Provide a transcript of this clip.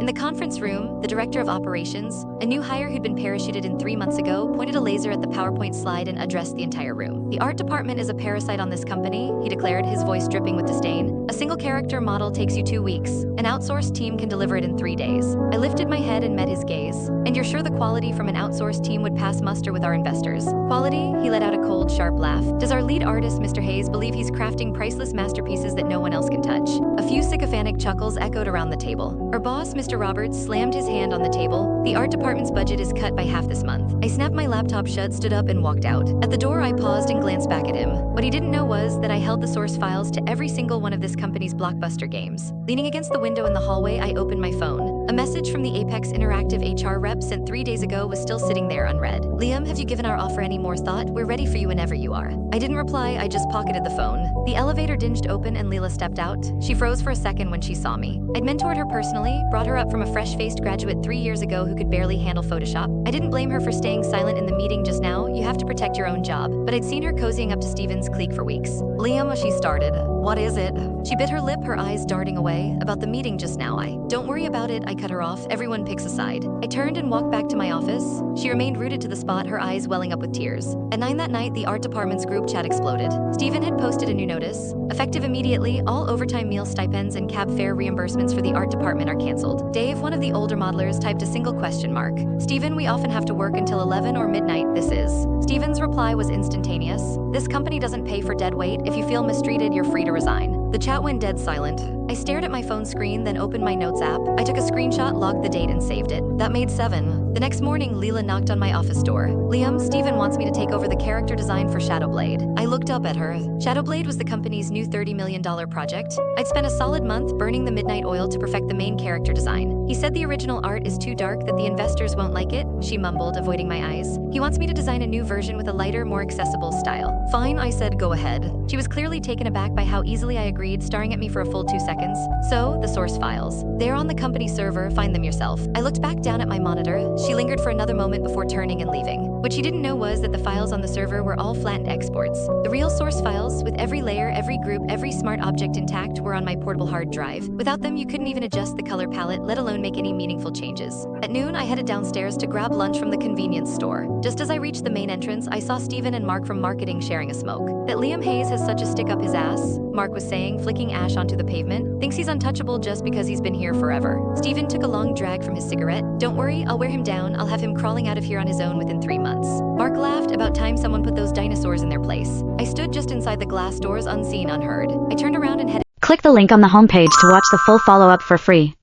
In the conference room, the director of operations, a new hire who'd been parachuted in 3 months ago, pointed a laser at the PowerPoint slide and addressed the entire room. The art department is a parasite on this company, he declared, his voice dripping with disdain. A single character model takes you 2 weeks. An outsourced team can deliver it in 3 days. I lifted my head and met his gaze. And you're sure the quality from an outsourced team would pass muster with our investors? Quality? He let out a cold, sharp laugh. Does our lead artist, Mr. Hayes, believe he's crafting priceless masterpieces that no one else can touch? A few sycophantic chuckles echoed around the table. Our boss, Mr. Roberts, slammed his hand on the table. The art department's budget is cut by half this month. I snapped my laptop shut, stood up, and walked out. At the door, I paused and glanced back at him. What he didn't know was that I held the source files to every single one of this company's blockbuster games. Leaning against the window in the hallway, I opened my phone. A message from the Apex Interactive HR rep sent 3 days ago was still sitting there unread. Liam, have you given our offer any more thought? We're ready for you whenever you are. I didn't reply, I just pocketed the phone. The elevator dinged open and Leela stepped out. She froze for a second when she saw me. I'd mentored her personally, brought her up from a fresh-faced graduate 3 years ago who could barely handle Photoshop. I didn't blame her for staying silent in the meeting just now. You have to protect your own job. But I'd seen her cozying up to Steven's clique for weeks. Liam, she started. What is it? She bit her lip, her eyes darting away. About the meeting just now, Don't worry about it, I cut her off. Everyone picks a side. I turned and walked back to my office. She remained rooted to the spot, her eyes welling up with tears. At 9 that night, the art department's group chat exploded. Steven had posted a new notice. Effective immediately, all overtime meal stipends and cab fare reimbursements for the art department are canceled. Dave, one of the older modelers, typed a single question mark. Steven, we often have to work until 11 or midnight, this is. Steven's reply was instantaneous. This company doesn't pay for dead weight. If you feel mistreated, you're free to resign. The chat went dead silent. I stared at my phone screen, then opened my notes app. I took a screenshot, logged the date, and saved it. That made 7. The next morning, Leela knocked on my office door. Liam, Steven wants me to take over the character design for Shadowblade. I looked up at her. Shadowblade was the company's new $30 million project. I'd spent a solid month burning the midnight oil to perfect the main character design. He said the original art is too dark, that the investors won't like it, she mumbled, avoiding my eyes. He wants me to design a new version with a lighter, more accessible style. Fine, I said, go ahead. She was clearly taken aback by how easily I agreed, staring at me for a full 2 seconds. So, the source files. They're on the company server, find them yourself. I looked back down at my monitor. She lingered for another moment before turning and leaving. What she didn't know was that the files on the server were all flattened exports. The real source files, with every layer, every group, every smart object intact, were on my portable hard drive. Without them, you couldn't even adjust the color palette, let alone make any meaningful changes. At noon, I headed downstairs to grab lunch from the convenience store. Just as I reached the main entrance, I saw Steven and Mark from marketing sharing a smoke. That Liam Hayes has such a stick up his ass, Mark was saying, flicking ash onto the pavement. Thinks he's untouchable just because he's been here forever. Steven took a long drag from his cigarette. Don't worry, I'll wear him down. I'll have him crawling out of here on his own within 3 months. Mark laughed. About time someone put those dinosaurs in their place. I stood just inside the glass doors, unseen, unheard. I turned around and headed. Click the link on the homepage to watch the full follow-up for free.